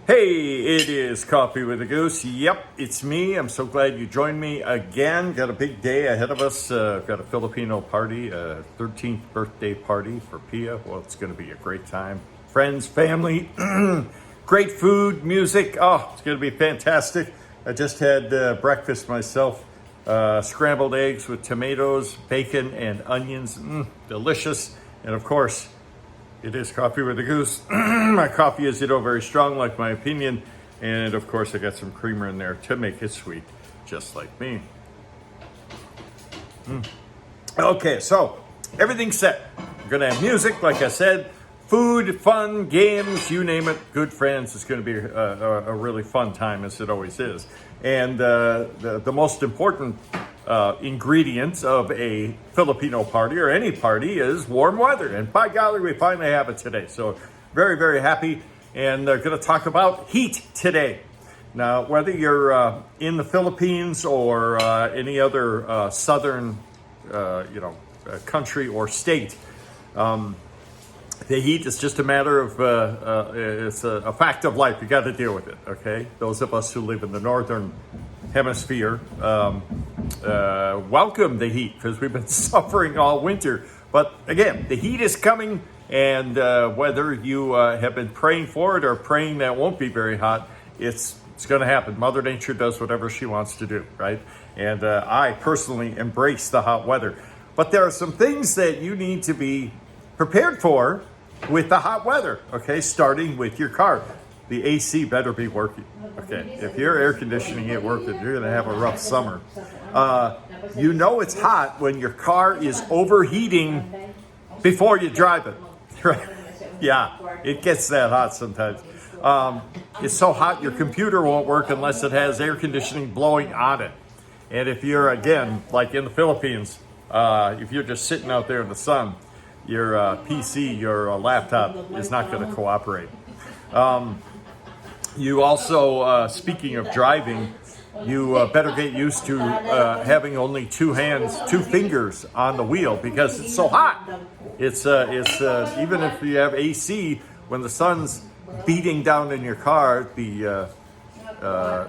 Hey, it is Coffee with a Goose. Yep, it's me. I'm so glad you joined me again. Got a big day ahead of us. Got a Filipino party, a 13th birthday party for Pia. Well, it's going to be a great time. Friends, family, great food, music. Oh, it's going to be fantastic. I just had breakfast myself. Scrambled eggs with tomatoes, bacon, and onions. Delicious. And of course, it is Coffee with a Goose. My coffee is, very strong, like my opinion. And of course, I got some creamer in there to make it sweet, just like me. Okay, so everything's set. We're going to have music, like I said, food, fun, games, you name it. Good friends. It's going to be a really fun time, as it always is. And the most important ingredients of a Filipino party or any party is warm weather. And by golly, we finally have it today. So very, very happy. And they're going to talk about heat today. Now, whether you're in the Philippines or any other southern, country or state, the heat is just a matter of, it's a fact of life. You got to deal with it, okay? Those of us who live in the northern hemisphere, welcome the heat because we've been suffering all winter. But again, the heat is coming, and whether you have been praying for it or praying that it won't be very hot, it's going to happen. Mother Nature does whatever she wants to do, right? And I personally embrace the hot weather. But there are some things that you need to be prepared for with the hot weather, okay? Starting with your car. The AC better be working, okay? If your air conditioning ain't working, you're gonna have a rough summer. You know it's hot when your car is overheating before you drive it, right? Yeah, it gets that hot sometimes. It's so hot your computer won't work unless it has air conditioning blowing on it. And if you're, again, like in the Philippines, if you're just sitting out there in the sun, your PC, your laptop is not going to cooperate. You also, speaking of driving, you better get used to having only two fingers on the wheel because it's so hot. It's even if you have AC, when the sun's beating down in your car, the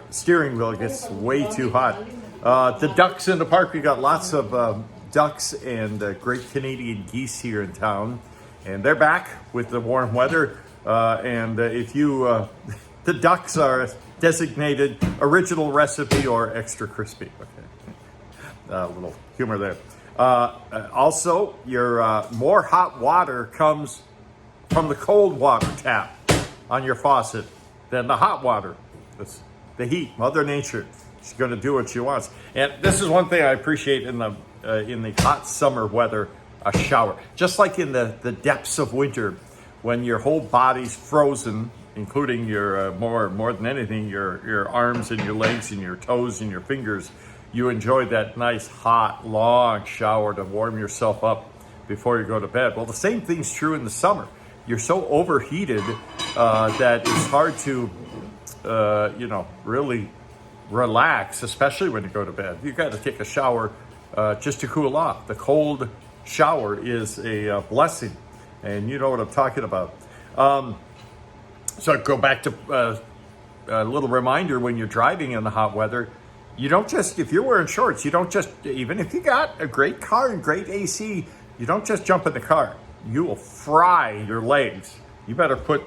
steering wheel gets way too hot. The ducks in the park, we got lots of ducks and great Canadian geese here in town, and they're back with the warm weather. And if you, the ducks are designated original recipe or extra crispy. Okay, a little humor there. Also, your more hot water comes from the cold water tap on your faucet than the hot water. That's the heat, Mother Nature. She's going to do what she wants. And this is one thing I appreciate in the hot summer weather, a shower. Just like in the depths of winter, when your whole body's frozen, including your more than anything, your arms and your legs and your toes and your fingers, you enjoy that nice, hot, long shower to warm yourself up before you go to bed. Well, the same thing's true in the summer. You're so overheated that it's hard to, really relax, especially when you go to bed. You got to take a shower just to cool off. The cold shower is a blessing, and you know what I'm talking about. So I go back to a little reminder when you're driving in the hot weather. You don't just, if you're wearing shorts, you don't just, even if you got a great car and great AC, you don't just jump in the car. You will fry your legs. You better put,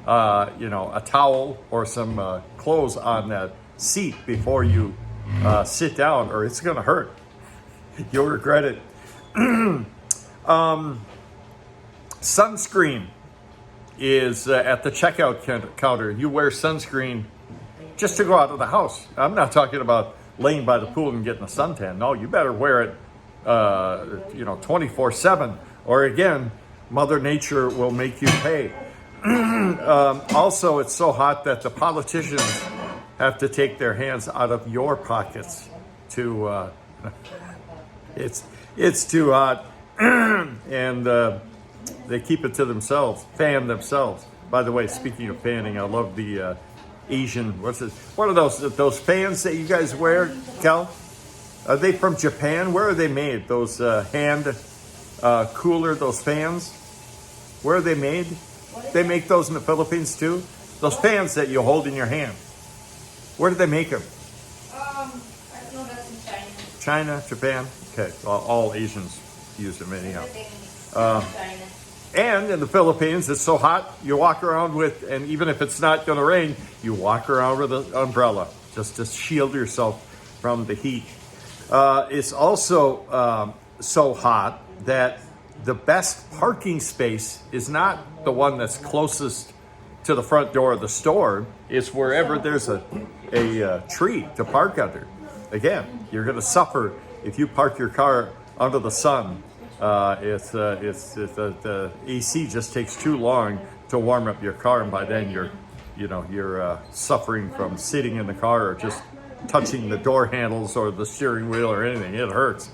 a towel or some clothes on that seat before you sit down, or it's going to hurt. You'll regret it. Sunscreen is at the checkout counter. You wear sunscreen just to go out of the house. I'm not talking about laying by the pool and getting a suntan. No, you better wear it, 24/7, or again, Mother Nature will make you pay. Also, it's so hot that the politicians have to take their hands out of your pockets to. It's too hot, and they keep it to themselves, fan themselves. By the way, speaking of fanning, I love the Asian. What are those fans that you guys wear, Cal? Are they from Japan? Where are they made? Those hand cooler, those fans. Where are they made? They make those in the Philippines too. Those fans that you hold in your hand. Where do they make them? I don't know, that's in China. China, Japan? Okay, all Asians use them anyhow. Everything is China. And in the Philippines, it's so hot, you walk around with, and even if it's not going to rain, you walk around with an umbrella just to shield yourself from the heat. It's also so hot that the best parking space is not the one that's closest to the front door of the store. It's wherever there's a tree to park under. Again, you're going to suffer if you park your car under the sun. The AC just takes too long to warm up your car, and by then you're suffering from sitting in the car or just touching the door handles or the steering wheel or anything. It hurts.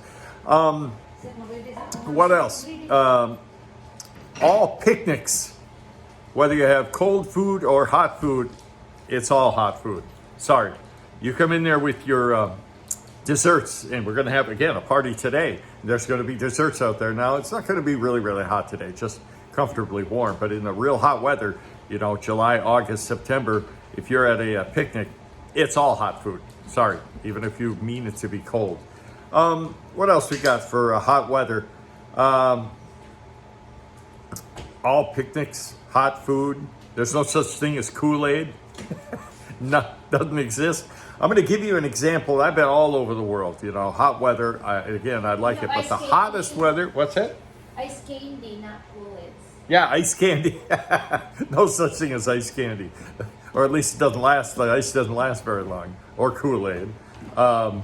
What else? All picnics, whether you have cold food or hot food, it's all hot food. Sorry. You come in there with your desserts, and we're going to have, again, a party today. There's going to be desserts out there. Now, it's not going to be really, really hot today, just comfortably warm. But in the real hot weather, July, August, September, if you're at a picnic, it's all hot food. Sorry, even if you mean it to be cold. What else we got for hot weather? All picnics, hot food. There's no such thing as Kool-Aid. No, doesn't exist. I'm going to give you an example. I've been all over the world. Hot weather. I like it. But the hottest weather, what's that? Ice candy, not Kool-Aid. Yeah, ice candy. No such thing as ice candy. Or at least it doesn't last. The ice doesn't last very long. Or Kool-Aid. The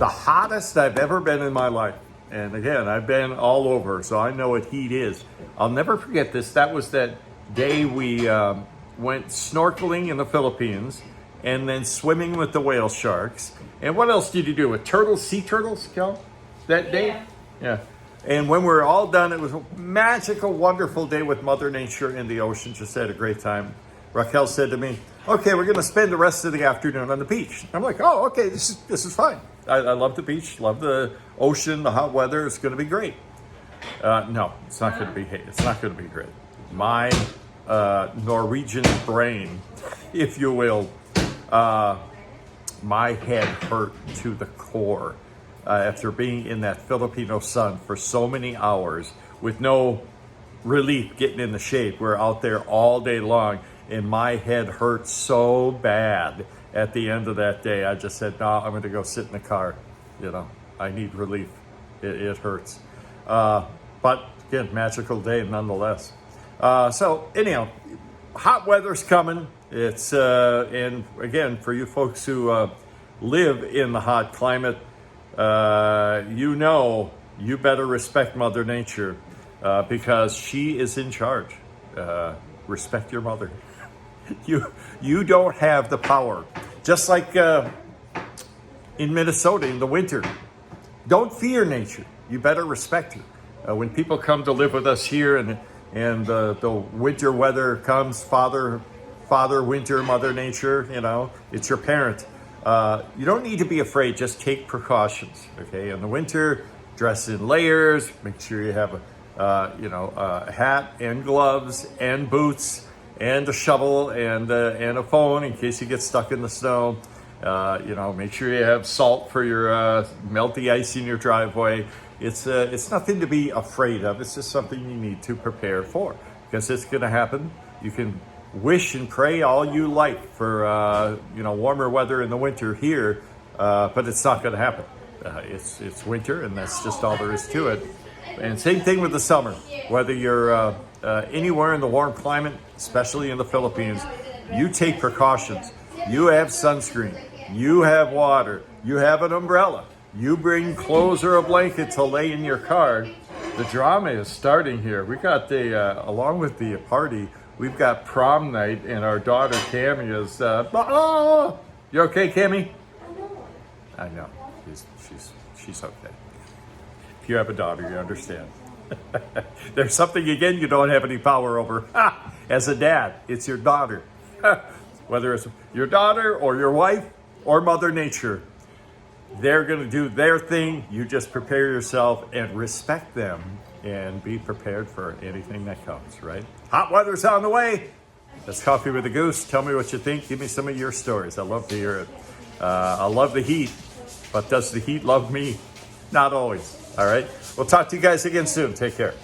hottest I've ever been in my life. And again, I've been all over, so I know what heat is. I'll never forget this. That was that day we went snorkeling in the Philippines and then swimming with the whale sharks. And what else did you do? With turtles, sea turtles, Kel? That day? Yeah. And when we were all done, it was a magical, wonderful day with Mother Nature in the ocean. Just had a great time. Raquel said to me, okay, we're going to spend the rest of the afternoon on the beach. I'm like, oh, okay, this is fine. I love the beach, love the ocean, the hot weather. It's going to be great. No, it's not going to be. It's not going to be great. My Norwegian brain, if you will, my head hurt to the core after being in that Filipino sun for so many hours with no relief getting into shape. We're out there all day long, and my head hurt so bad. At the end of that day, I just said, no, I'm going to go sit in the car. I need relief. It hurts. But again, magical day nonetheless. So anyhow, hot weather's coming. It's, and again, for you folks who live in the hot climate, you better respect Mother Nature because she is in charge. Respect your mother. You don't have the power. Just like in Minnesota in the winter. Don't fear nature. You better respect her. When people come to live with us here and the winter weather comes, Father Winter, Mother Nature, it's your parent. You don't need to be afraid. Just take precautions. Okay. In the winter, dress in layers. Make sure you have a hat and gloves and boots and a shovel and a phone in case you get stuck in the snow. Make sure you have salt for your melty ice in your driveway. It's nothing to be afraid of. It's just something you need to prepare for because it's going to happen. You can wish and pray all you like for warmer weather in the winter here, but it's not going to happen. It's winter, and that's just all there is to it. And same thing with the summer. Whether you're anywhere in the warm climate, especially in the Philippines, you take precautions. You have sunscreen. You have water. You have an umbrella. You bring clothes or a blanket to lay in your car. The drama is starting here. We got along with the party, we've got prom night, and our daughter Cami is. You okay, Cami? I know. She's okay. If you have a daughter, you understand. There's something, again, you don't have any power over. As a dad, it's your daughter. Whether it's your daughter or your wife or Mother Nature, they're going to do their thing. You just prepare yourself and respect them and be prepared for anything that comes, right? Hot weather's on the way. That's Coffee with the Goose. Tell me what you think. Give me some of your stories. I love to hear it. I love the heat, but does the heat love me? Not always. All right. We'll talk to you guys again soon. Take care.